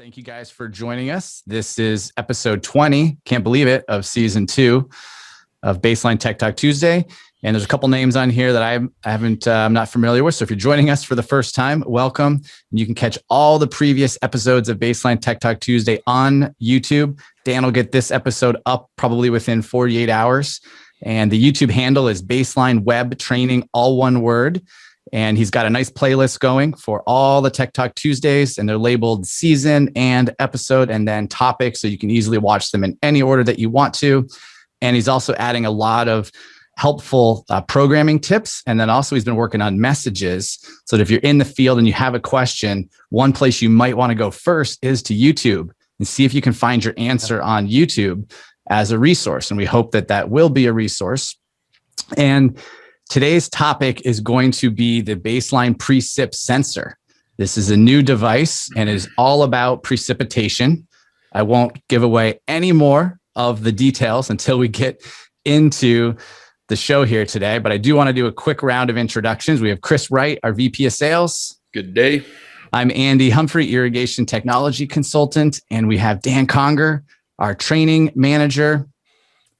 Thank you guys for joining us. This is episode 20, can't believe it, of season 2 of Baseline Tech Talk Tuesday. And there's a couple names on here that I'm not familiar with. So if you're joining us for the first time, welcome. And you can catch all the previous episodes of Baseline Tech Talk Tuesday on YouTube. Dan will get this episode up probably within 48 hours. And the YouTube handle is Baseline Web Training, all one word. And he's got a nice playlist going for all the Tech Talk Tuesdays, and they're labeled season and episode and then topic. So you can easily watch them in any order that you want to. And he's also adding a lot of helpful programming tips. And then also he's been working on messages so that if you're in the field and you have a question, one place you might want to go first is to YouTube and see if you can find your answer on YouTube as a resource. And we hope that that will be a resource. And today's topic is going to be the Baseline Precip sensor. This is a new device and is all about precipitation. I won't give away any more of the details until we get into the show here today, but I do want to do a quick round of introductions. We have Chris Wright, our VP of Sales. Good day. I'm Andy Humphrey, Irrigation Technology Consultant, and we have Dan Conger, our Training Manager.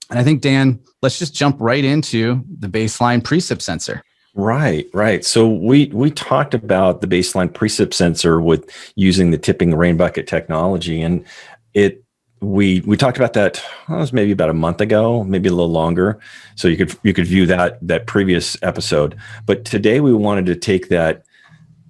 And I think, Dan, let's just jump right into the Baseline Precip sensor. Right. So we talked about the Baseline Precip sensor with using the tipping rain bucket technology, and we talked about that. It was maybe about a month ago, maybe a little longer. So you could view that previous episode. But today we wanted to take that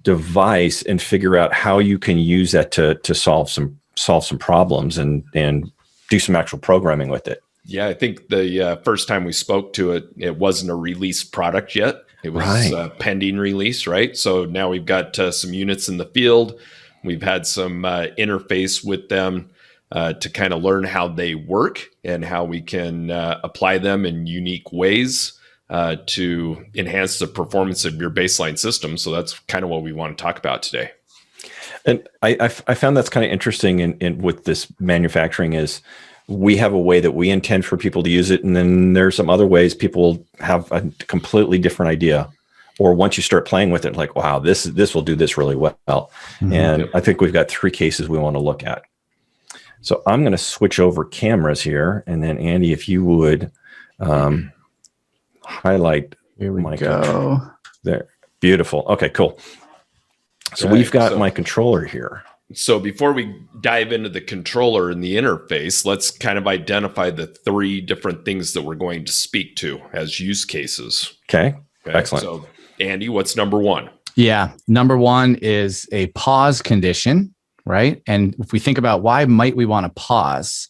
device and figure out how you can use that to solve some problems and do some actual programming with it. Yeah, I think the first time we spoke to it, it wasn't a released product yet. It was pending release, right? So now we've got some units in the field. We've had some interface with them to kind of learn how they work and how we can apply them in unique ways to enhance the performance of your baseline system. So that's kind of what we want to talk about today. And I found that's kind of interesting in with this manufacturing is we have a way that we intend for people to use it. And then there's some other ways people have a completely different idea. Or once you start playing with it, like, wow, this will do this really well. Mm-hmm. And I think we've got 3 cases we want to look at. So I'm going to switch over cameras here. And then Andy, if you would highlight. Here we go. There. Beautiful. Okay, cool. So we've got my controller here. So before we dive into the controller and the interface, let's kind of identify the 3 different things that we're going to speak to as use cases. Okay. Excellent. So Andy, what's number 1? Yeah. Number 1 is a pause condition, right? And if we think about why might we want to pause,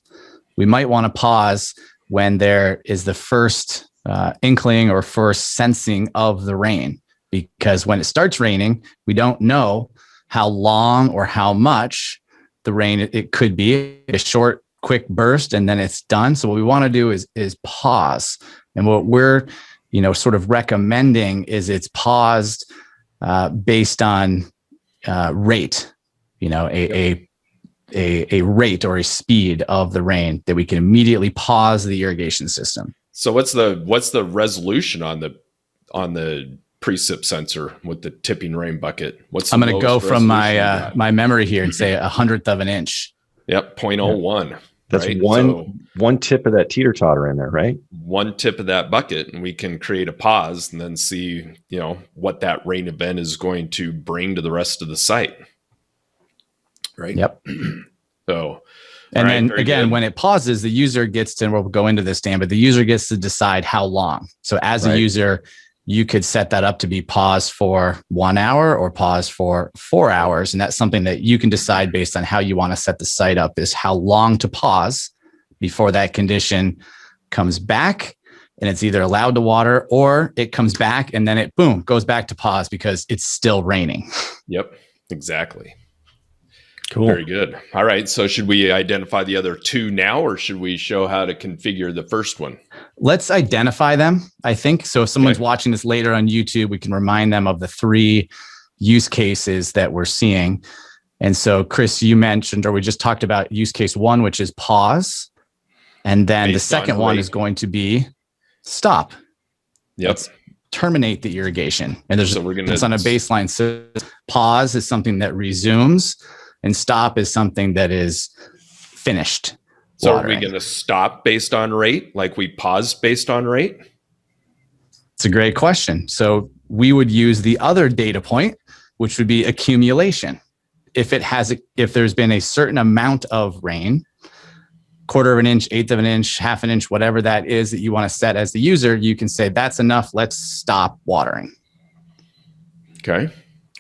we might want to pause when there is the first inkling or first sensing of the rain, because when it starts raining, we don't know how long or how much the rain, it could be a short, quick burst, and then it's done. So what we want to do is pause. And what we're, sort of recommending is it's paused based on rate, a rate or a speed of the rain that we can immediately pause the irrigation system. So what's the resolution on the Precip sensor with the tipping rain bucket? I'm going to go from my memory here and say 1/100 of an inch. Yep, 0.01. Yeah. That's right? one tip of that teeter-totter in there, right? One tip of that bucket, and we can create a pause and then see, what that rain event is going to bring to the rest of the site. Right? Yep. So, and then again, when it pauses, the user gets to, and we'll go into this, Dan, but the user gets to decide how long. So as a user, you could set that up to be paused for 1 hour or pause for 4 hours. And that's something that you can decide based on how you want to set the site up, is how long to pause before that condition comes back. And it's either allowed to water or it comes back and then it, boom, goes back to pause because it's still raining. Yep, exactly. Cool. Very good. All right. So should we identify the other 2 now, or should we show how to configure the first one? Let's identify them, I think. So if someone's watching this later on YouTube, we can remind them of the 3 use cases that we're seeing. And so, Chris, you mentioned, or we just talked about use case 1, which is pause. And then the second one is going to be stop. Yep. Let's terminate the irrigation. And it's on a baseline. So pause is something that resumes. and stop is something that is finished. So watering. are we going to stop based on rate? Like we pause based on rate? It's a great question. So we would use the other data point, which would be accumulation. If there's been a certain amount of rain, quarter of an inch, eighth of an inch, half an inch, whatever that is that you want to set as the user, you can say that's enough. Let's stop watering. Okay.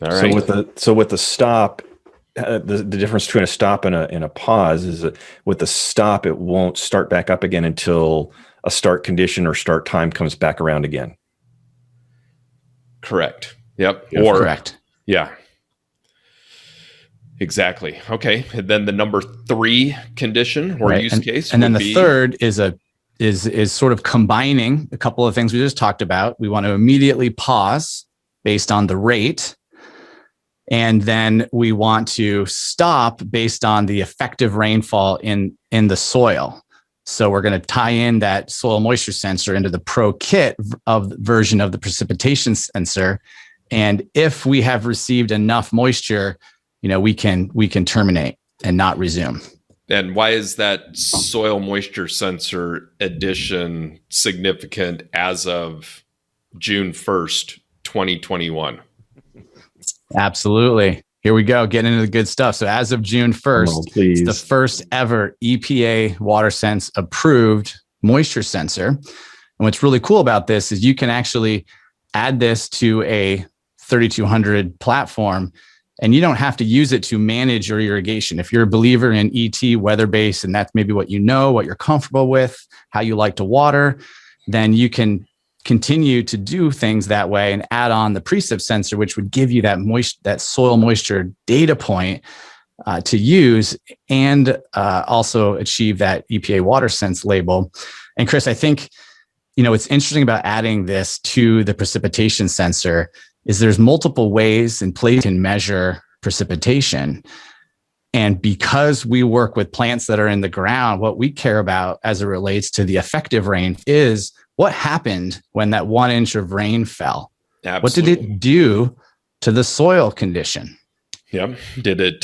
All right. So with the stop, the difference between a stop and a pause is that with the stop, it won't start back up again until a start condition or start time comes back around again. Correct. Yep. Yes, or correct. Yeah. Exactly. Okay. And then the number 3 condition or use case. And then the third is sort of combining a couple of things we just talked about. We want to immediately pause based on the rate. And then we want to stop based on the effective rainfall in the soil. So we're going to tie in that soil moisture sensor into the Pro Kit version of the precipitation sensor. And if we have received enough moisture, we can terminate and not resume. And why is that soil moisture sensor addition significant as of June 1st, 2021? Absolutely. Here we go, getting into the good stuff. So as of June 1st, it's the first ever EPA WaterSense approved moisture sensor. And what's really cool about this is you can actually add this to a 3200 platform, and you don't have to use it to manage your irrigation. If you're a believer in ET weather-based, and that's maybe what what you're comfortable with, how you like to water, then you can continue to do things that way and add on the Precip sensor, which would give you that soil moisture data point to use and also achieve that EPA WaterSense label. And Chris, I think, what's interesting about adding this to the precipitation sensor is there's multiple ways and places you can measure precipitation. And because we work with plants that are in the ground, what we care about as it relates to the effective rain is what happened when that 1 inch of rain fell. Absolutely. What did it do to the soil condition? Yeah. Did it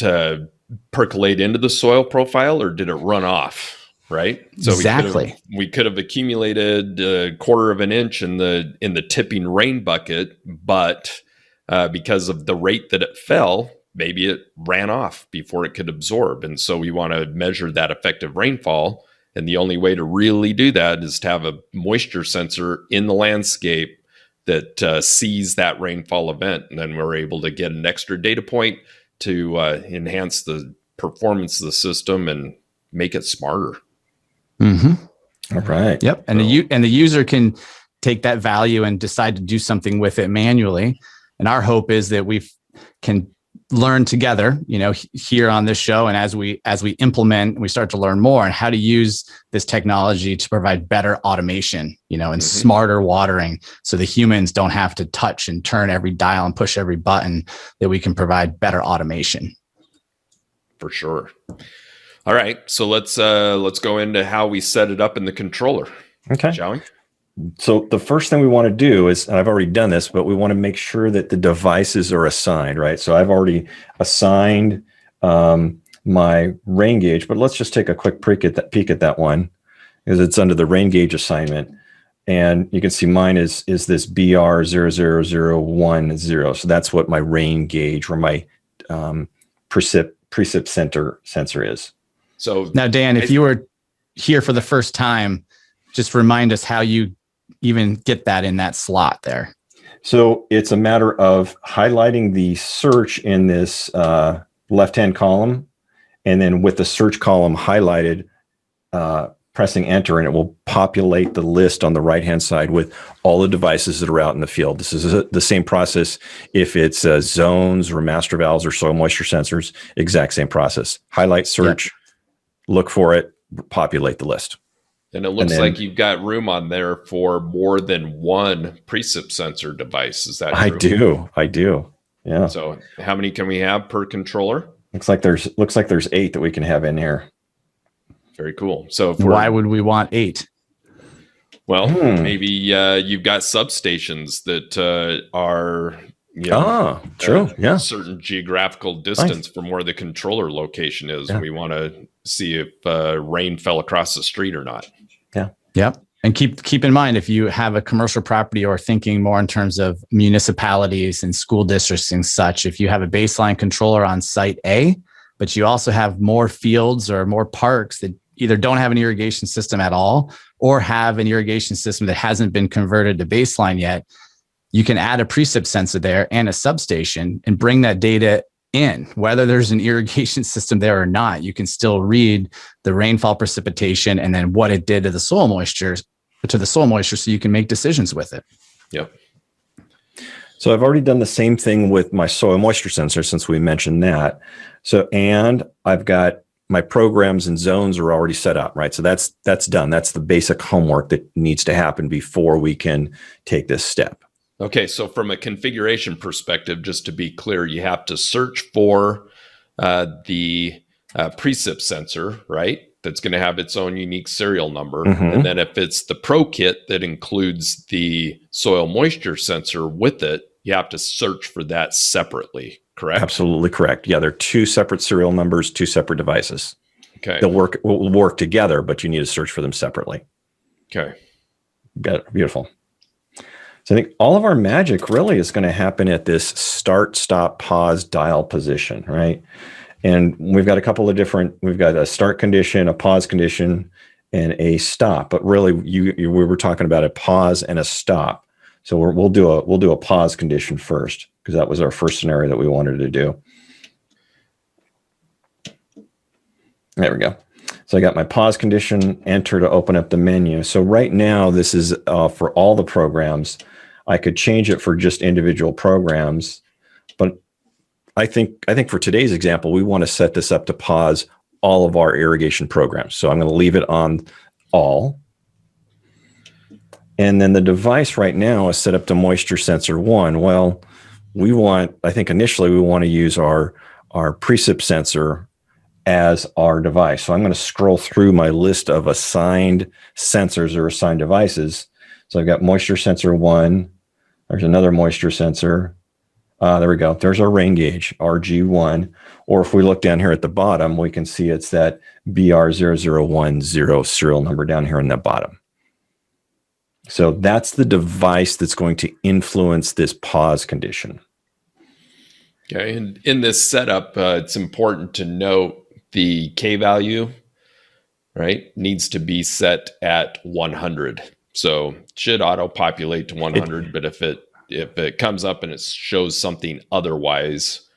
percolate into the soil profile or did it run off? Right. So exactly. We could have accumulated a quarter of an inch in the tipping rain bucket, but because of the rate that it fell, maybe it ran off before it could absorb. And so we want to measure that effective rainfall. And the only way to really do that is to have a moisture sensor in the landscape that sees that rainfall event. And then we're able to get an extra data point to enhance the performance of the system and make it smarter. Mm-hmm. All right. Yep. And the user can take that value and decide to do something with it manually. And our hope is that we can learn together, here on this show. And as we implement, we start to learn more on how to use this technology to provide better automation, and smarter watering. So the humans don't have to touch and turn every dial and push every button, that we can provide better automation. For sure. All right. So let's go into how we set it up in the controller. Okay. Shall we? So the first thing we want to do is, and I've already done this, but we want to make sure that the devices are assigned, right? So I've already assigned my rain gauge, but let's just take a quick peek at that one, because it's under the rain gauge assignment. And you can see mine is this BR00010. So that's what my rain gauge or my Precip sensor is. So now, Dan, if you were here for the first time, just remind us how you even get that in that slot there. So it's a matter of highlighting the search in this left-hand column, and then with the search column highlighted, pressing enter, and it will populate the list on the right-hand side with all the devices that are out in the field. This is the same process if it's zones or master valves or soil moisture sensors, exact same process. Highlight, search, look for it, populate the list. And it looks like you've got room on there for more than one Precip sensor device. Is that true? I do. Yeah. So how many can we have per controller? Looks like there's 8 that we can have in here. Very cool. So why would we want 8? Well, maybe you've got substations that are True. Yeah. Certain geographical distance from where the controller location is. We want to see if rain fell across the street or not. Yeah. Yep. And keep in mind, if you have a commercial property or thinking more in terms of municipalities and school districts and such, if you have a baseline controller on site A, but you also have more fields or more parks that either don't have an irrigation system at all or have an irrigation system that hasn't been converted to baseline yet, you can add a precip sensor there and a substation and bring that data in. Whether there's an irrigation system there or not, you can still read the rainfall precipitation and then what it did to the soil moisture so you can make decisions with it. Yep. So I've already done the same thing with my soil moisture sensor since we mentioned that. And I've got my programs and zones are already set up, right? So that's done. That's the basic homework that needs to happen before we can take this step. Okay, so from a configuration perspective, just to be clear, you have to search for the Precip sensor, right? That's going to have its own unique serial number. And then if it's the Pro Kit that includes the soil moisture sensor with it, you have to search for that separately, correct? Absolutely correct. Yeah, they're two separate serial numbers, two separate devices. Okay. Will work together, but you need to search for them separately. Okay. Got it. Beautiful. So I think all of our magic really is going to happen at this start, stop, pause, dial position, right? And we've got we've got a start condition, a pause condition, and a stop. But really, we were talking about a pause and a stop. So we'll do a pause condition first because that was our first scenario that we wanted to do. There we go. So I got my pause condition, enter to open up the menu. So right now, this is for all the programs. I could change it for just individual programs, but I think for today's example, we want to set this up to pause all of our irrigation programs. So I'm going to leave it on all. And then the device right now is set up to moisture sensor 1. Well, I think initially we want to use our Precip sensor as our device. So I'm going to scroll through my list of assigned sensors or assigned devices. So I've got moisture sensor 1. There's another moisture sensor. There we go. There's our rain gauge, RG1. Or if we look down here at the bottom, we can see it's that BR0010 serial number down here in the bottom. So that's the device that's going to influence this pause condition. Okay. And in this setup, it's important to note the K value, right, needs to be set at 100. So it should auto-populate to 100, but if it comes up and it shows something otherwise,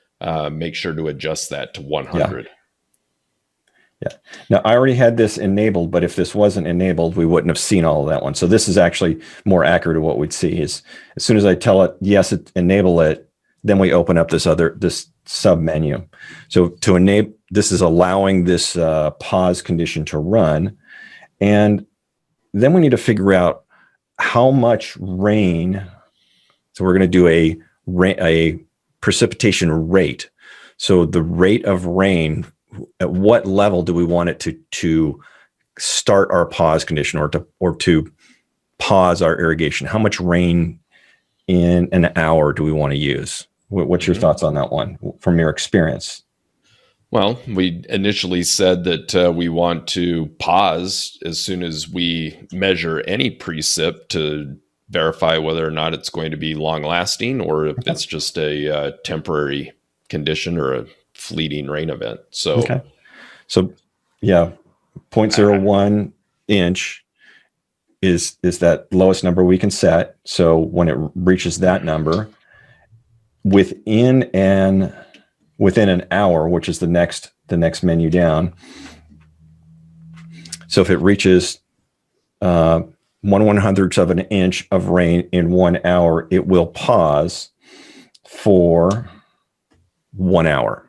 make sure to adjust that to 100. Yeah. Now, I already had this enabled, but if this wasn't enabled, we wouldn't have seen all of that one. So this is actually more accurate of what we'd see is as soon as I tell it, yes, enable it, then we open up this sub menu. So to enable, this is allowing this pause condition to run. And then we need to figure out how much rain. So we're going to do a precipitation rate. So the rate of rain, at what level do we want it to start our pause condition or to pause our irrigation? How much rain in an hour do we want to use? What's your thoughts on that one from your experience? Well, we initially said that we want to pause as soon as we measure any precip to verify whether or not it's going to be long lasting or if it's just a temporary condition or a fleeting rain event. So, yeah, 0.01 inch is that lowest number we can set. So when it reaches that number, within an hour, which is the next menu down. So if it reaches 1/100th of an inch of rain in 1 hour, it will pause for 1 hour.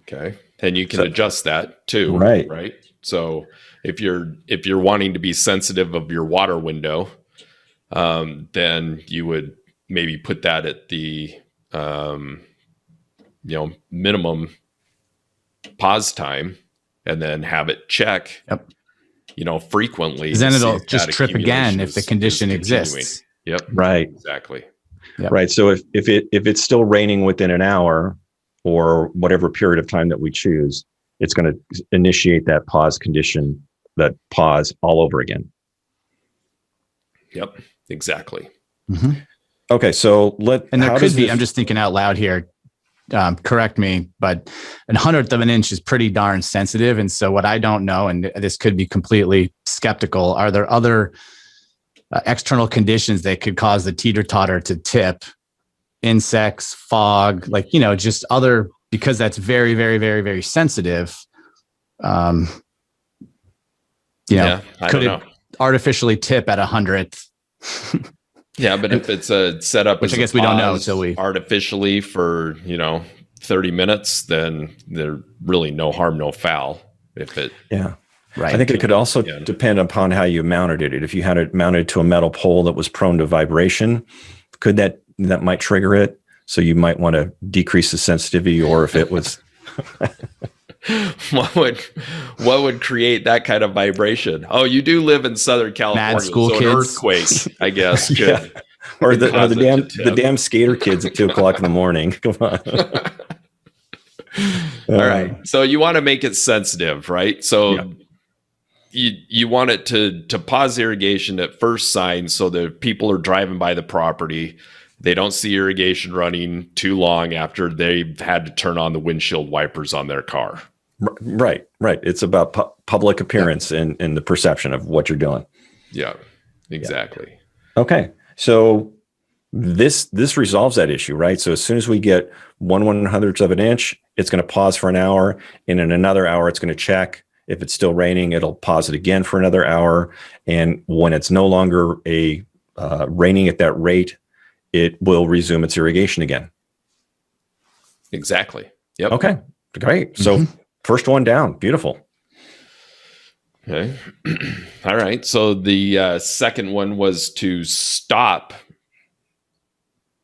Okay. And you can adjust that too. Right. So if you're wanting to be sensitive of your water window, then you would maybe put that at the minimum pause time and then have it check frequently. Then it'll just trip again if the condition exists. Yep. Right. Exactly. Yep. Right. So if it's still raining within an hour or whatever period of time that we choose, it's going to initiate that pause condition, that pause all over again. Yep, exactly. Mm-hmm. Okay. So and there could be, I'm just thinking out loud here. Correct me, but 1/100 of an inch is pretty darn sensitive. And so what I don't know, and this could be completely skeptical, are there other external conditions that could cause the teeter-totter to tip? Insects, fog, like, just other, because that's very, very, very, very sensitive. I could it artificially tip at 100th? Yeah, but if it's a setup, which I guess we don't know until we artificially for 30 minutes, then there's really no harm, no foul. If it, right. I think it could also depend upon how you mounted it. If you had it mounted to a metal pole that was prone to vibration, could that might trigger it? So you might want to decrease the sensitivity, or if it was. What would create that kind of vibration? Oh, you do live in Southern California, mad school so kids. An earthquake, I guess, could, or the damn skater kids at 2:00 in the morning. Come on. All right, so you want to make it sensitive, right? So you want it to pause irrigation at first sign, so that people are driving by the property. They don't see irrigation running too long after they've had to turn on the windshield wipers on their car. Right. It's about public appearance and the perception of what you're doing. Yeah, exactly. Yeah. Okay. So this resolves that issue, right? So as soon as we get 1/100th of an inch, it's going to pause for an hour. And in another hour, it's going to check. If it's still raining, it'll pause it again for another hour. And when it's no longer raining at that rate, it will resume its irrigation again. Exactly. Yep. Okay, great. So first one down. Beautiful. Okay. All right. So the second one was to stop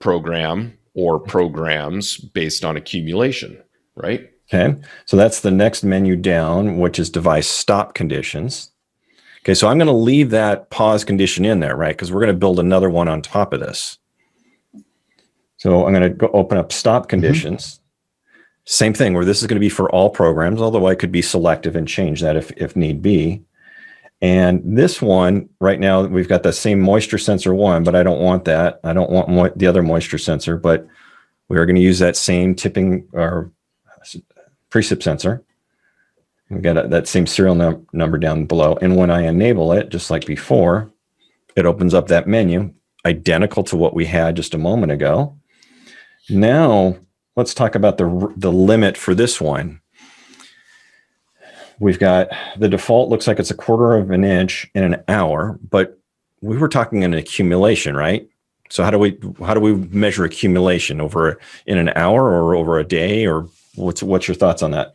program or programs based on accumulation, right? Okay. So that's the next menu down, which is device stop conditions. Okay. So I'm going to leave that pause condition in there, right? Because we're going to build another one on top of this. So I'm going to go open up stop conditions. Same thing, where this is going to be for all programs, although I could be selective and change that if need be. And this one right now, we've got the same moisture sensor one, but I don't want that. I don't want the other moisture sensor, but we are going to use that same tipping or precip sensor. We've got that same serial number down below. And when I enable it, just like before, it opens up that menu, identical to what we had just a moment ago. Now, let's talk about the limit for this one. We've got the default looks like it's 1/4 of an inch in an hour, but we were talking an accumulation, right? So how do we measure accumulation in an hour or over a day, or what's your thoughts on that?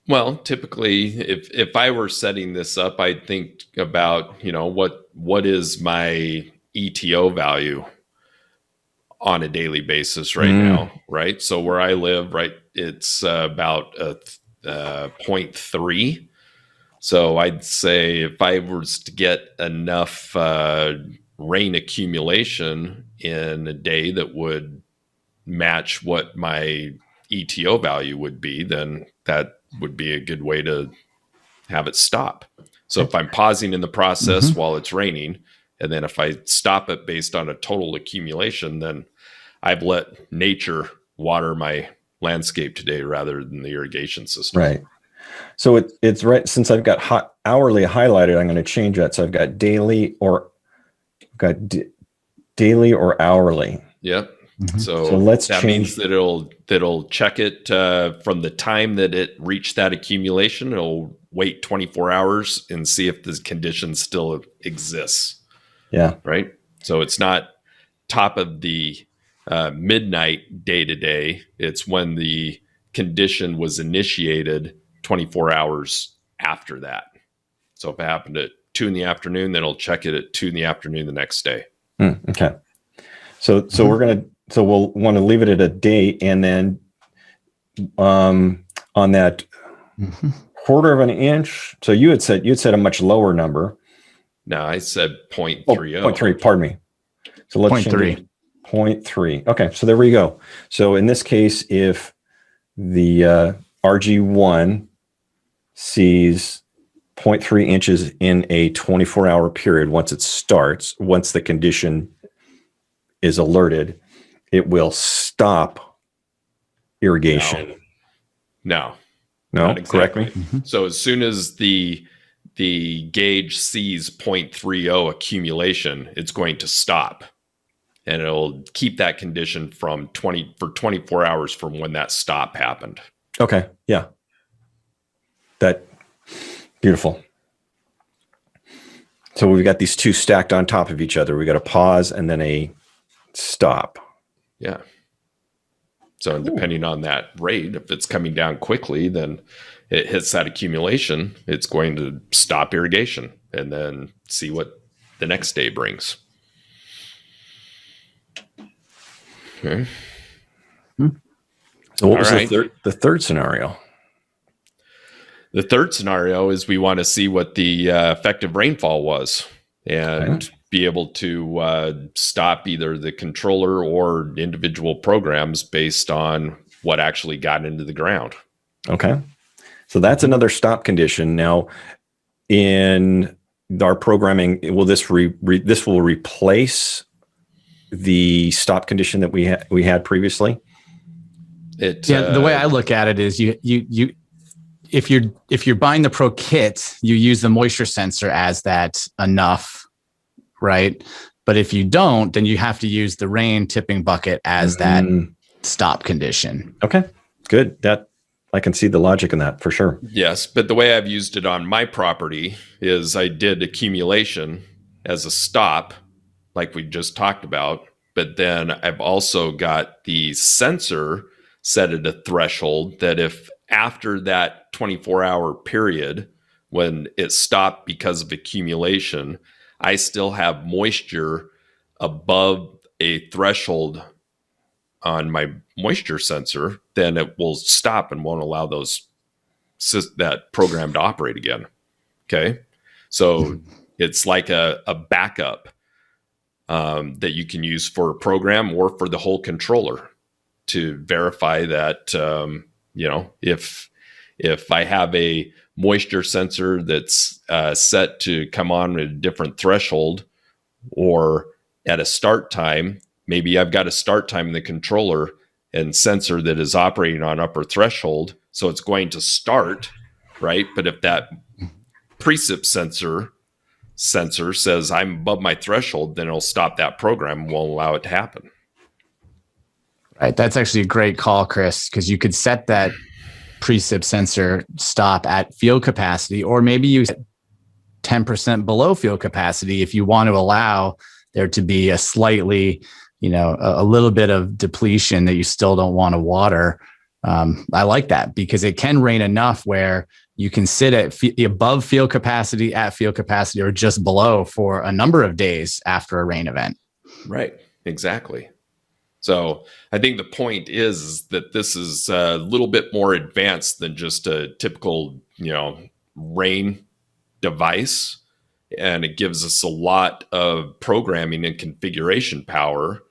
Well, typically, if I were setting this up, I'd think about what is my ETO value on a daily basis right now, right? So where I live, right, it's about 0.3. So I'd say if I was to get enough rain accumulation in a day that would match what my ETO value would be, then that would be a good way to have it stop. So if I'm pausing in the process while it's raining, and then if I stop it based on a total accumulation, then I've let nature water my landscape today rather than the irrigation system. Right. So it's right. Since I've got hourly highlighted, I'm going to change that. So I've got daily or hourly. Yep. So let's that change. Means that it'll check it from the time that it reached that accumulation. It'll wait 24 hours and see if the condition still exists. Yeah. Right. So it's not top of the midnight day to day. It's when the condition was initiated 24 hours after that. So if it happened at 2 in the afternoon, then it'll check it at 2 in the afternoon the next day. Okay. So we'll want to leave it at a day, and then on that 1/4 of an inch. So you had said a much lower number. No, I said 0.30. 0.3. Pardon me. So let's Point change three. it to 0.3. Okay, so there we go. So in this case, if the RG1 sees 0.3 inches in a 24-hour period, once the condition is alerted, it will stop irrigation. No, No, not exactly. correct me. Mm-hmm. So as soon as the gauge sees 0.30 accumulation, it's going to stop, and it'll keep that condition for 24 hours from when that stop happened. Okay, yeah, that beautiful. So we've got these two stacked on top of each other. We got a pause and then a stop. Yeah. So depending on that rate, if it's coming down quickly, then it hits that accumulation. It's going to stop irrigation and then see what the next day brings. Okay. So what was All right. the third scenario? The third scenario is we want to see what the effective rainfall was and be able to stop either the controller or individual programs based on what actually got into the ground. Okay. So that's another stop condition. Now, in our programming, will this this will replace the stop condition that we had previously? The way I look at it is you if you're buying the Pro kit, you use the moisture sensor as that enough, right? But if you don't, then you have to use the rain tipping bucket as that stop condition. Okay, good. That I can see the logic in that for sure. Yes, but the way I've used it on my property is I did accumulation as a stop, like we just talked about, but then I've also got the sensor set at a threshold that if after that 24-hour period when it stopped because of accumulation, I still have moisture above a threshold on my moisture sensor, then it will stop and won't allow that program to operate again. Okay. So it's like a backup that you can use for a program or for the whole controller to verify that, if I have a moisture sensor that's set to come on at a different threshold or at a start time, maybe I've got a start time in the controller and sensor that is operating on upper threshold. So it's going to start, right? But if that Precip sensor says I'm above my threshold, then it'll stop that program and won't allow it to happen. Right. That's actually a great call, Chris, because you could set that Precip sensor stop at field capacity, or maybe you set 10% below field capacity if you want to allow there to be a slightly, a little bit of depletion that you still don't want to water. I like that because it can rain enough where you can sit at above field capacity, at field capacity, or just below for a number of days after a rain event. Right. Exactly. So I think the point is that this is a little bit more advanced than just a typical, rain device. And it gives us a lot of programming and configuration power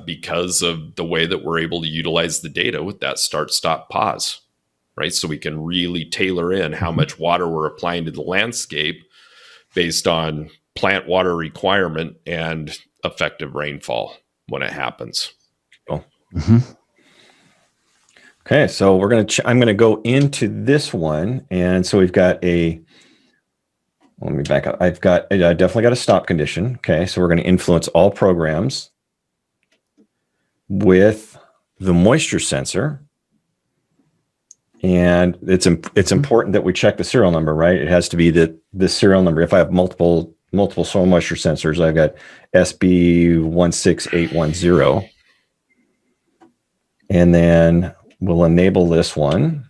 because of the way that we're able to utilize the data with that start, stop, pause, right? So we can really tailor in how much water we're applying to the landscape based on plant water requirement and effective rainfall when it happens. Cool. Okay, so I'm going to go into this one, and so we've got let me back up. I definitely got a stop condition. Okay, so we're going to influence all programs with the moisture sensor, and it's important that we check the serial number, right? It has to be the serial number. If I have multiple soil moisture sensors, I've got SB16810. And then we'll enable this one.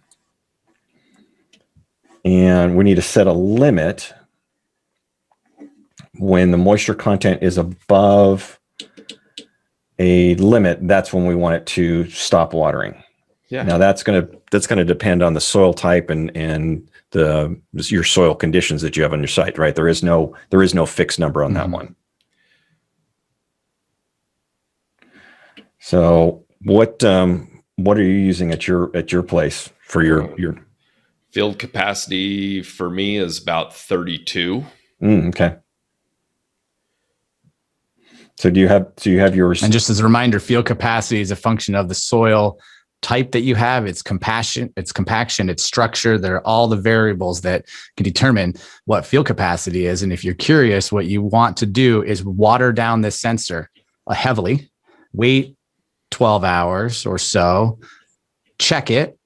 And we need to set a limit when the moisture content is above a limit. That's when we want it to stop watering. Yeah. Now that's going to depend on the soil type and your soil conditions that you have on your site, right? There is no fixed number on that one. So what are you using at your place for your field capacity? For me is about 32. Okay. So do you have yours? And just as a reminder, field capacity is a function of the soil type that you have, its compaction, its structure. They're all the variables that can determine what field capacity is. And if you're curious, what you want to do is water down this sensor heavily, wait 12 hours or so, check it.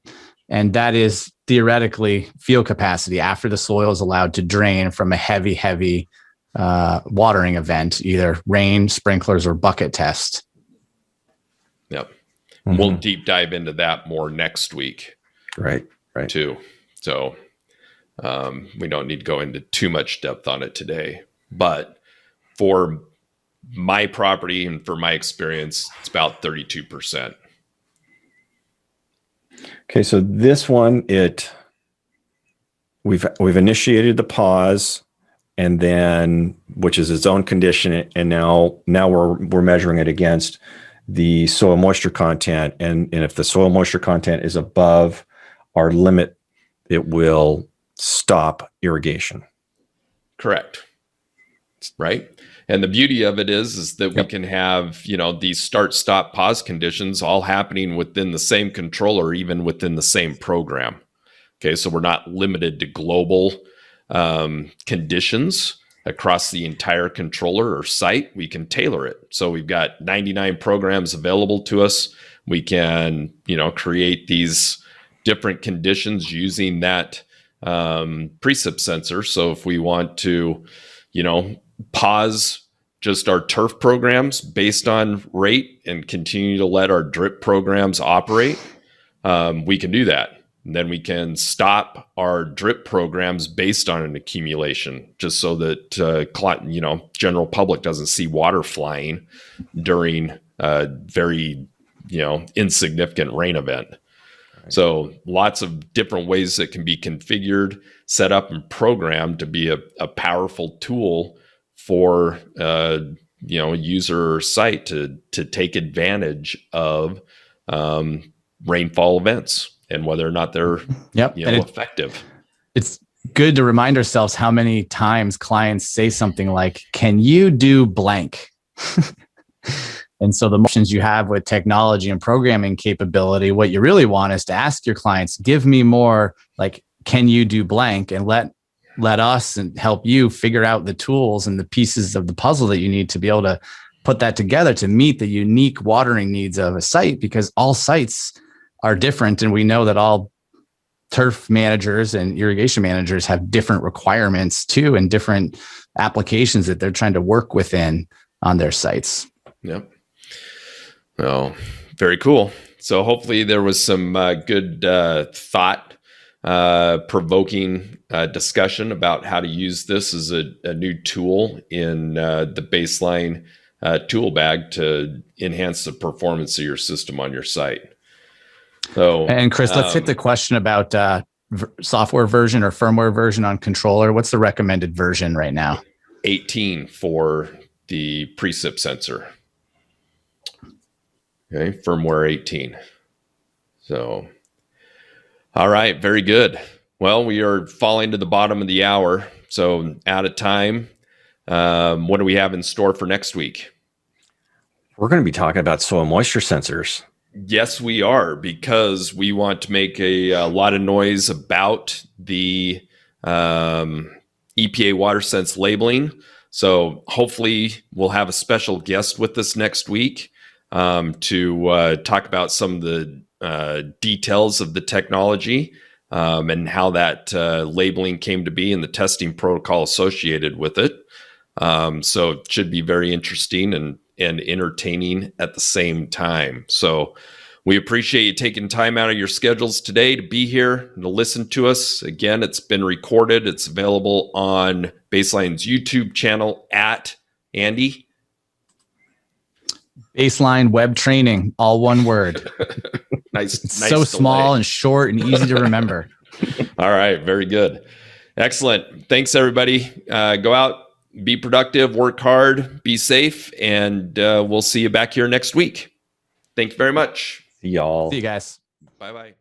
And that is theoretically field capacity after the soil is allowed to drain from a heavy watering event, either rain, sprinklers, or bucket test. Yep. Mm-hmm. We'll deep dive into that more next week. Right. Too. So we don't need to go into too much depth on it today. But for my property and for my experience, it's about 32%. Okay, so this one, we've initiated the pause, and then which is its own condition, and now we're measuring it against the soil moisture content, and if the soil moisture content is above our limit, it will stop irrigation. Correct. Right. And the beauty of it is that we can have, these start, stop, pause conditions all happening within the same controller, even within the same program. Okay. So we're not limited to global conditions across the entire controller or site. We can tailor it. So we've got 99 programs available to us. We can, create these different conditions using that Precip sensor. So if we want to, pause just our turf programs based on rate and continue to let our drip programs operate, we can do that. And then we can stop our drip programs based on an accumulation, just so that general public doesn't see water flying during a very insignificant rain event. Right. So lots of different ways that can be configured, set up, and programmed to be a powerful tool for user or site to take advantage of rainfall events and whether or not they're effective. It's good to remind ourselves how many times clients say something like, "Can you do blank?" And so the options you have with technology and programming capability, what you really want is to ask your clients, "Give me more, like, can you do blank?" And let us and help you figure out the tools and the pieces of the puzzle that you need to be able to put that together to meet the unique watering needs of a site, because all sites are different. And we know that all turf managers and irrigation managers have different requirements too, and different applications that they're trying to work within on their sites. Yep. Well, very cool. So hopefully there was some good thought provoking discussion about how to use this as a new tool in the baseline tool bag to enhance the performance of your system on your site. So, and Chris, let's hit the question about software version or firmware version on controller. What's the recommended version right now? 18 for the Precip sensor. Okay, firmware 18. So, all right, very good. Well, we are falling to the bottom of the hour, so out of time. What do we have in store for next week? We're going to be talking about soil moisture sensors. Yes, we are, because we want to make a lot of noise about the EPA WaterSense labeling. So hopefully we'll have a special guest with us next week to talk about some of the details of the technology and how that labeling came to be and the testing protocol associated with it. So it should be very interesting and entertaining at the same time. So we appreciate you taking time out of your schedules today to be here and to listen to us. Again, it's been recorded. It's available on Baseline's YouTube channel at Andy. Baseline Web Training, all one word. Nice. It's so small and short and easy to remember. All right. Very good. Excellent. Thanks, everybody. Go out, be productive, work hard, be safe, and we'll see you back here next week. Thank you very much. See y'all. See you guys. Bye-bye.